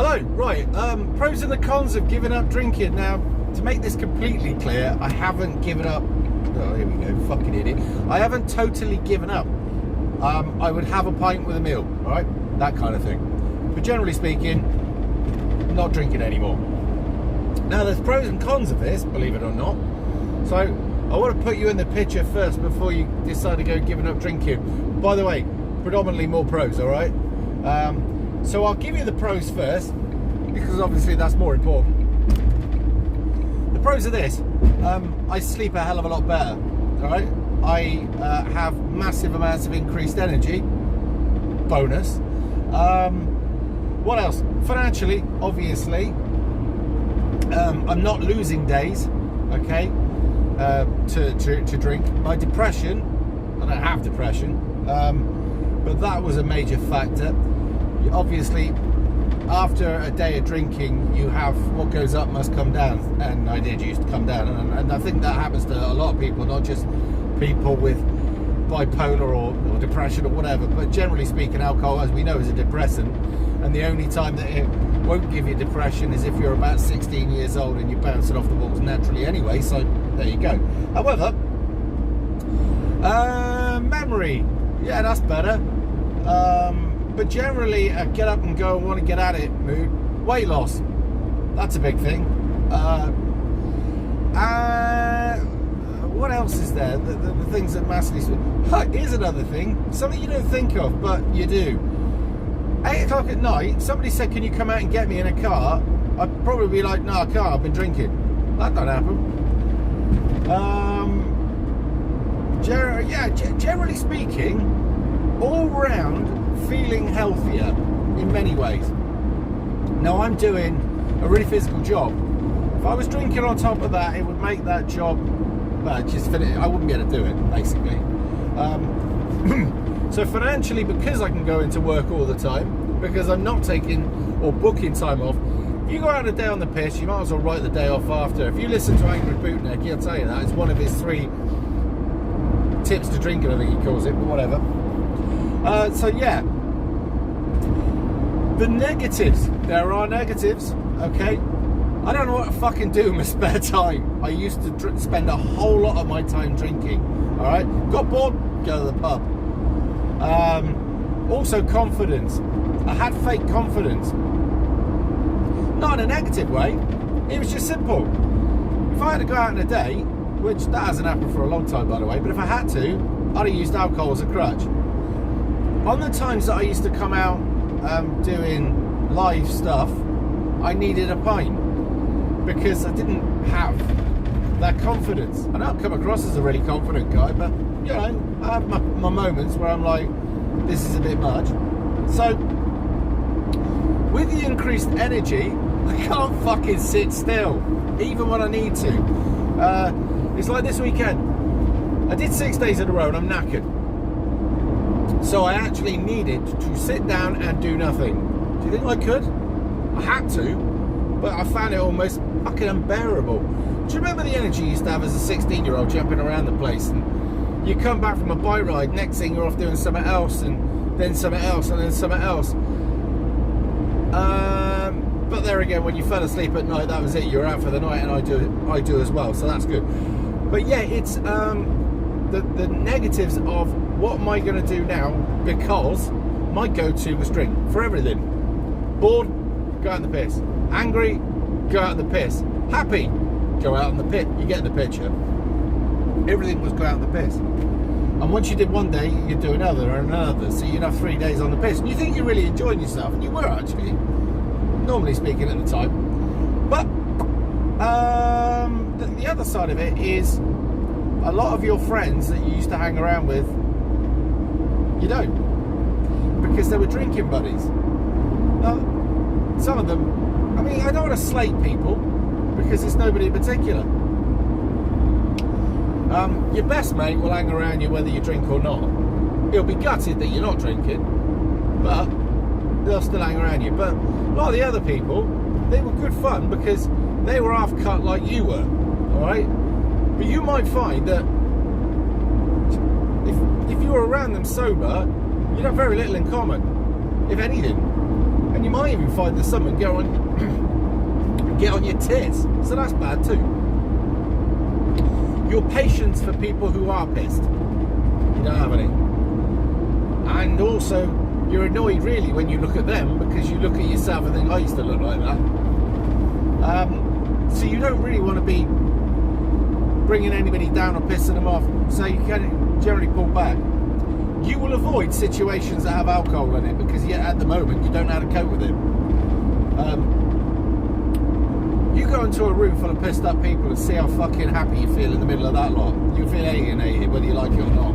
Hello, right, pros and the cons of giving up drinking. Now, to make this completely clear, I haven't given up, oh, here we go, fucking idiot. I haven't totally given up. I would have a pint with a meal, all right? That kind of thing. But generally speaking, not drinking anymore. Now, there's pros and cons of this, believe it or not. So, I want to put you in the picture first before you decide to go giving up drinking. By the way, predominantly more pros, all right? So I'll give you the pros first, because obviously that's more important. The pros of this, I sleep a hell of a lot better, all right? I have massive amounts of increased energy, bonus. What else? Financially, obviously, I'm not losing days, okay, to drink. My depression, I don't have depression, but that was a major factor. Obviously, after a day of drinking, you have what goes up must come down, and I did used to come down, and I think that happens to a lot of people, not just people with bipolar or depression or whatever, but generally speaking, alcohol, as we know, is a depressant, and the only time that it won't give you depression is if you're about 16 years old and you're bouncing off the walls naturally anyway, so there you go. However, memory, yeah, that's better. But generally, a get up and go and want to get at it mood. Weight loss, that's a big thing. What else is there? The things that massively... Here's another thing, something you don't think of, but you do. 8 o'clock at night, somebody said, can you come out and get me in a car? I'd probably be like, no, I can't, I've been drinking. That don't happen. Generally speaking, all round, feeling healthier in many ways. Now, I'm doing a really physical job. If I was drinking on top of that, it would make that job just finish. I wouldn't be able to do it, basically. So financially, because I can go into work all the time, because I'm not taking or booking time off, if you go out a day on the piss, you might as well write the day off after. If you listen to Angry Bootneck, he'll tell you that. It's one of his 3 tips to drinking, I think he calls it, but whatever. So yeah, the negatives, there are negatives, okay? I don't know what to fucking do in my spare time. I used to spend a whole lot of my time drinking, all right? Got bored, go to the pub. Also confidence. I had fake confidence. Not in a negative way, it was just simple. If I had to go out in a day, which that hasn't happened for a long time, by the way, but if I had to, I'd have used alcohol as a crutch. On the times that I used to come out doing live stuff, I needed a pint because I didn't have that confidence. I don't come across as a really confident guy, but you know, I have my moments where I'm like, this is a bit much. So with the increased energy, I can't fucking sit still, even when I need to. It's like this weekend. I did 6 days in a row and I'm knackered. So I actually needed to sit down and do nothing. Do you think I could? I had to, but I found it almost fucking unbearable. Do you remember the energy you used to have as a 16-year-old jumping around the place, and you come back from a bike ride, next thing you're off doing something else, and then something else, and then something else. But there again, when you fell asleep at night, that was it. You're out for the night, and I do as well, so that's good. But yeah, it's the negatives of what am I going to do now, because my go-to was drink for everything. Bored, go out in the piss. Angry, go out in the piss. Happy, go out in the pit. You get the picture. Everything was go out in the piss. And once you did one day, you'd do another and another. So you'd have 3 days on the piss. And you think you're really enjoying yourself, and you were actually, normally speaking at the time. But the other side of it is a lot of your friends that you used to hang around with, you don't, because they were drinking buddies. Now, some of them, I mean, I don't want to slate people because it's nobody in particular. Your best mate will hang around you whether you drink or not. He'll be gutted that you're not drinking, but they'll still hang around you. But a lot of the other people, they were good fun because they were half cut like you were, all right? But you might find that if you were around them sober, you'd have very little in common, if anything. And And you might even find that someone get on your tits. So that's bad too. Your patience for people who are pissed. You don't have any. And also, you're annoyed really when you look at them, because you look at yourself and think, I used to look like that. So you don't really want to be bringing anybody down or pissing them off. So you can generally pull back. You will avoid situations that have alcohol in it, because yet at the moment you don't know how to cope with it. You go into a room full of pissed up people and see how fucking happy you feel in the middle of that lot. You feel alienated whether you like it or not.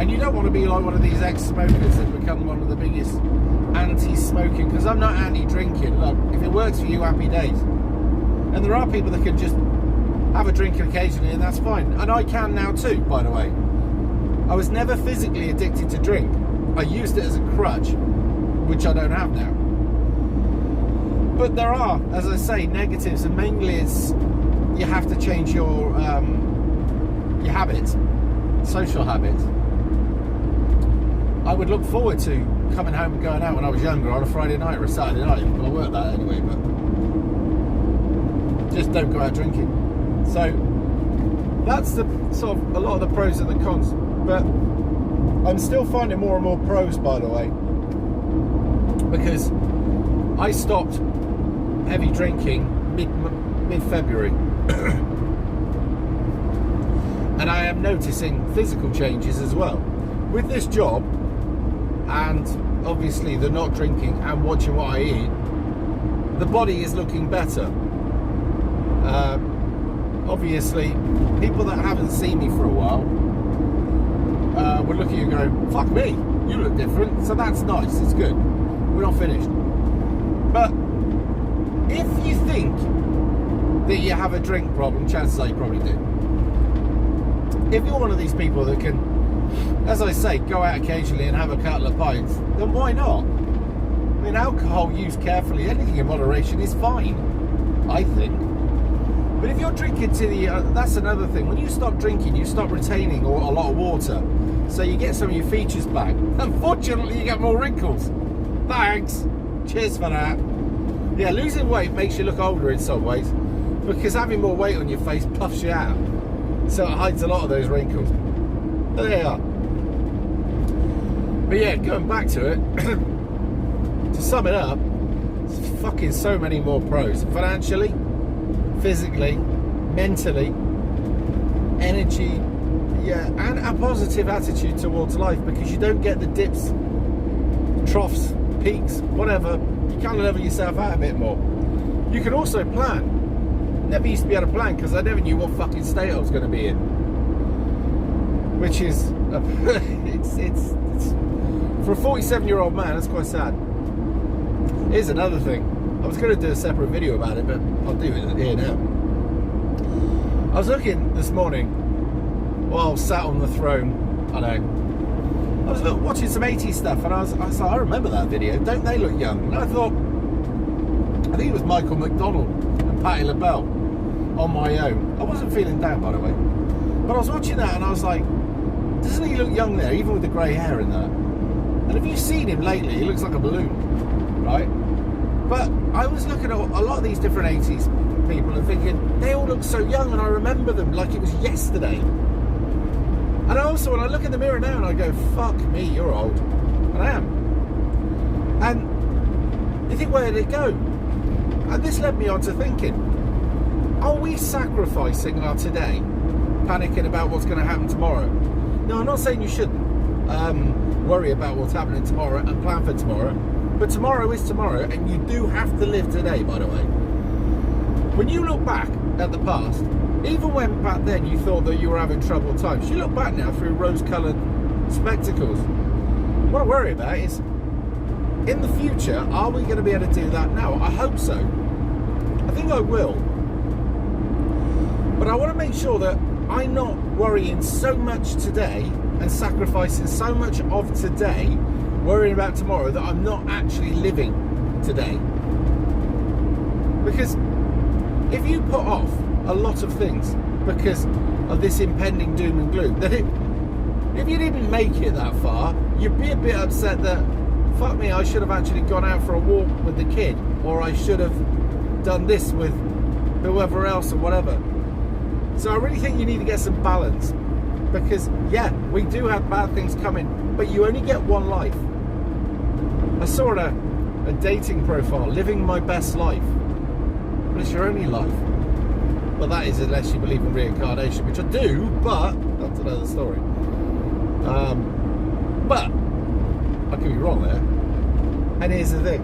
And you don't want to be like one of these ex-smokers that become one of the biggest anti-smoking, because I'm not anti-drinking. Look, if it works for you, happy days. And there are people that can just have a drink occasionally, and that's fine. And I can now too, by the way. I was never physically addicted to drink. I used it as a crutch, which I don't have now. But there are, as I say, negatives, and mainly it's you have to change your habits, social habits. I would look forward to coming home and going out when I was younger on a Friday night or a Saturday night. Well, I worked that anyway, but just don't go out drinking. So that's the sort of a lot of the pros and the cons. But I'm still finding more and more pros, by the way, because I stopped heavy drinking mid-February. And I am noticing physical changes as well. With this job, and obviously the not drinking and watching what I eat, the body is looking better. Obviously, people that haven't seen me for a while would look at you and go, fuck me, you look different. So that's nice, it's good. We're not finished. But if you think that you have a drink problem, chances are you probably do. If you're one of these people that can, as I say, go out occasionally and have a couple of pints, then why not? I mean, alcohol used carefully, anything in moderation is fine, I think. But if you're drinking to the, that's another thing. When you stop drinking, you stop retaining a lot of water. So you get some of your features back. Unfortunately, you get more wrinkles. Thanks. Cheers for that. Yeah, losing weight makes you look older in some ways, because having more weight on your face puffs you out. So it hides a lot of those wrinkles. There they are. But yeah, going back to it, to sum it up, there's fucking so many more pros. Financially, physically, mentally, energy, yeah, and a positive attitude towards life, because you don't get the dips, troughs, peaks, whatever. You kind of level yourself out a bit more. You can also plan. Never used to be able to plan, because I never knew what fucking state I was going to be in. Which is, it's for a 47-year-old man, that's quite sad. Here's another thing. I was going to do a separate video about it, but I'll do it here now. I was looking this morning while sat on the throne. I know. I was watching some 80s stuff, and I was like, I remember that video. Don't they look young? And I thought, I think it was Michael McDonald and Patti LaBelle on my own. I wasn't feeling down, by the way. But I was watching that, and I was like, doesn't he look young there, even with the grey hair and that? And have you seen him lately? He looks like a balloon, right? But I was looking at a lot of these different 80s people and thinking, they all look so young, and I remember them like it was yesterday. And also, when I look in the mirror now and I go, fuck me, you're old. And I am. And you think, where did it go? And this led me on to thinking, are we sacrificing our today, panicking about what's going to happen tomorrow? No, I'm not saying you shouldn't worry about what's happening tomorrow and plan for tomorrow. But tomorrow is tomorrow, and you do have to live today, by the way. When you look back at the past, even when back then you thought that you were having troubled times, you look back now through rose-coloured spectacles. What I worry about is, in the future, are we going to be able to do that now? I hope so. I think I will. But I want to make sure that I'm not worrying so much today and sacrificing so much of today, worrying about tomorrow, that I'm not actually living today. Because if you put off a lot of things because of this impending doom and gloom, then if you didn't make it that far, you'd be a bit upset that fuck me, I should have actually gone out for a walk with the kid, or I should have done this with whoever else or whatever. So I really think you need to get some balance, because yeah, we do have bad things coming, but you only get one life. I saw a dating profile, living my best life, but it's your only life. Well, that is unless you believe in reincarnation, which I do, but that's another story. But I could be wrong there. And here's the thing.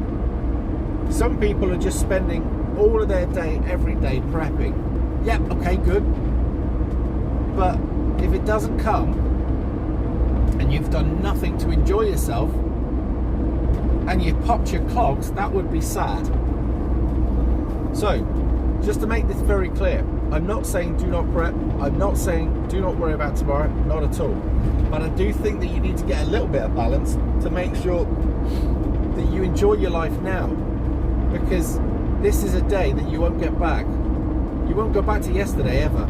Some people are just spending all of their day, every day, prepping. Yep, okay, good. But if it doesn't come, and you've done nothing to enjoy yourself, and you've popped your clogs, that would be sad. So, just to make this very clear, I'm not saying do not prep, I'm not saying do not worry about tomorrow, not at all. But I do think that you need to get a little bit of balance to make sure that you enjoy your life now. Because this is a day that you won't get back. You won't go back to yesterday ever.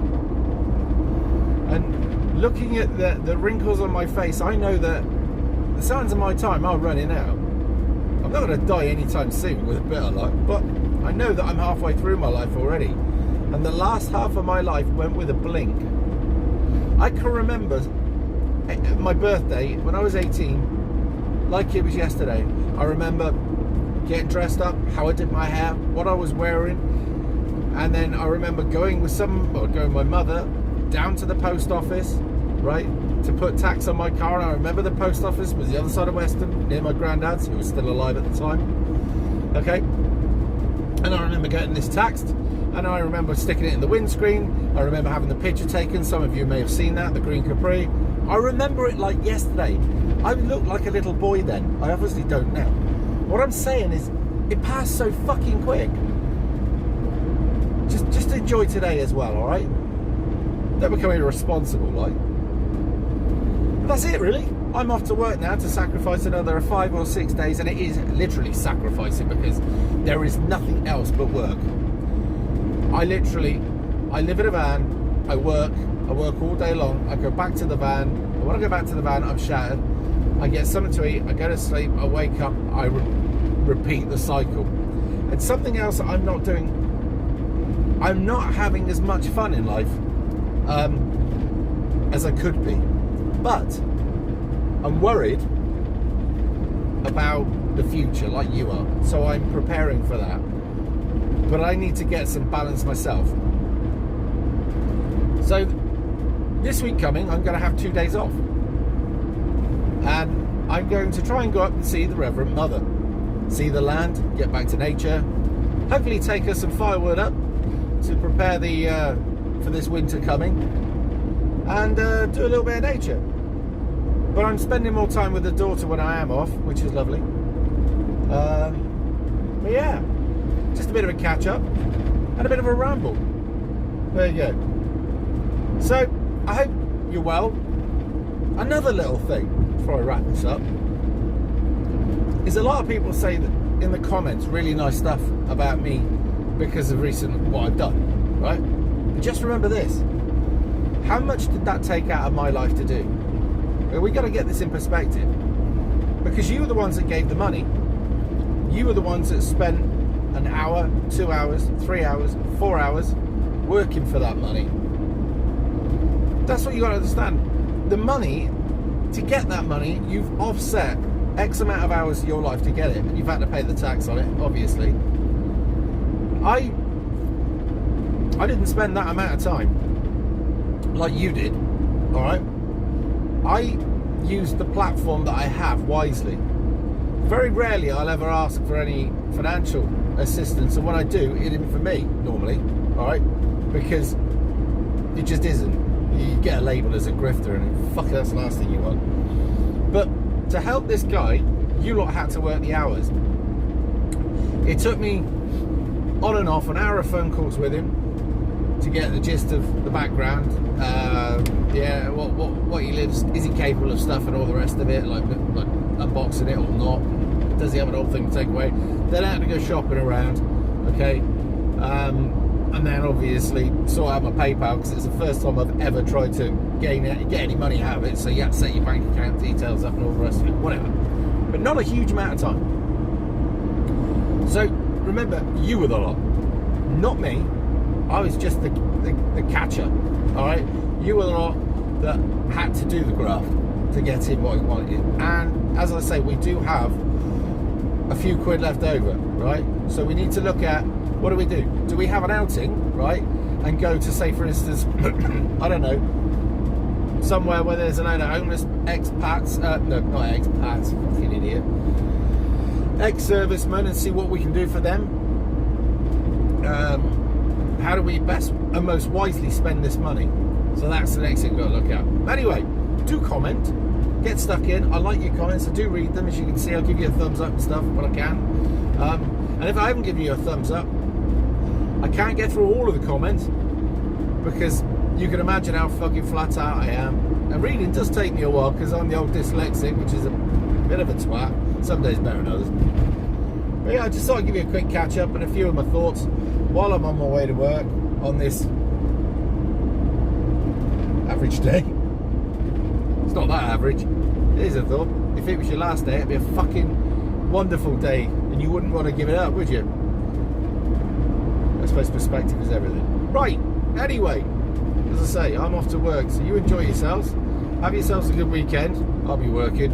And looking at the wrinkles on my face, I know that the signs of my time are running out. I'm not going to die anytime soon with a bit of luck, but I know that I'm halfway through my life already. And the last half of my life went with a blink. I can remember my birthday when I was 18 like it was yesterday. I remember getting dressed up, how I did my hair, what I was wearing, and then I remember going with my mother down to the post office, right, to put tax on my car. And I remember the post office was the other side of Weston, near my granddad's, who was still alive at the time. Okay, and I remember getting this taxed, and I remember sticking it in the windscreen. I remember having the picture taken. Some of you may have seen that, the green Capri. I remember it like yesterday. I looked like a little boy then. I obviously don't now. What I'm saying is, it passed so fucking quick. Just enjoy today as well, all right? Don't become irresponsible, like. But that's it, really. I'm off to work now to sacrifice another 5 or 6 days, and it is literally sacrificing because there is nothing else but work. I live in a van, I work all day long, I go back to the van, and when I go back to the van, I'm shattered, I get something to eat, I go to sleep, I wake up, I repeat the cycle. And something else that I'm not doing, I'm not having as much fun in life as I could be. But I'm worried about the future like you are, so I'm preparing for that. But I need to get some balance myself. So this week coming, I'm going to have 2 days off. And I'm going to try and go up and see the Reverend Mother. See the land, get back to nature. Hopefully take her some firewood up to prepare for this winter coming. And do a little bit of nature. But I'm spending more time with the daughter when I am off, which is lovely. But yeah, just a bit of a catch up and a bit of a ramble. There you go. So I hope you're well. Another little thing before I wrap this up is a lot of people say that in the comments really nice stuff about me because of what I've done, right? But just remember this: how much did that take out of my life to do? We got to get this in perspective, because you were the ones that gave the money. You were the ones that spent an hour, 2 hours, 3 hours, 4 hours working for that money. That's what you got to understand. The money, to get that money, you've offset X amount of hours of your life to get it, and you've had to pay the tax on it, obviously. I didn't spend that amount of time like you did, all right? I use the platform that I have wisely. Very rarely I'll ever ask for any financial assistance, and when I do, it isn't for me normally, all right? Because it just isn't. You get a label as a grifter, and fuck, that's the last thing you want. But to help this guy, you lot had to work the hours. It took me on and off an hour of phone calls with him to get the gist of the background. Yeah, what he lives, is he capable of stuff and all the rest of it, like unboxing it or not? Does he have an old thing to take away? Then I had to go shopping around, okay? And then obviously sort out my PayPal, because it's the first time I've ever tried to get any money out of it, so you have to set your bank account details up and all the rest of it, whatever. but not a huge amount of time. So remember, you were the lot, not me. I was just the catcher. All right, you were the lot that had to do the graft to get him what he wanted. And as I say, we do have a few quid left over, right? So we need to look at, what do we do? Do we have an outing, right? And go to, say, for instance, I don't know, somewhere where there's a load of homeless expats, no, not expats, fucking idiot, ex-servicemen, and see what we can do for them. How do we best and most wisely spend this money? So that's the next thing we've got to look at. Anyway, do comment, get stuck in. I like your comments, I do read them. As you can see, I'll give you a thumbs up and stuff when I can. And if I haven't given you a thumbs up, I can't get through all of the comments, because you can imagine how fucking flat out I am. And reading does take me a while, because I'm the old dyslexic, which is a bit of a twat. Some days better than others. But yeah, I just thought I'd give you a quick catch up and a few of my thoughts while I'm on my way to work on this average day. It's not that average. It is a thought. If it was your last day, it'd be a fucking wonderful day, and you wouldn't want to give it up, would you? I suppose perspective is everything. Right, anyway, as I say, I'm off to work, so you enjoy yourselves. Have yourselves a good weekend. I'll be working.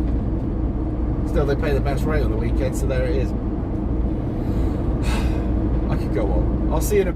Still, they pay the best rate on the weekend, so there it is. I could go on. I'll see you in a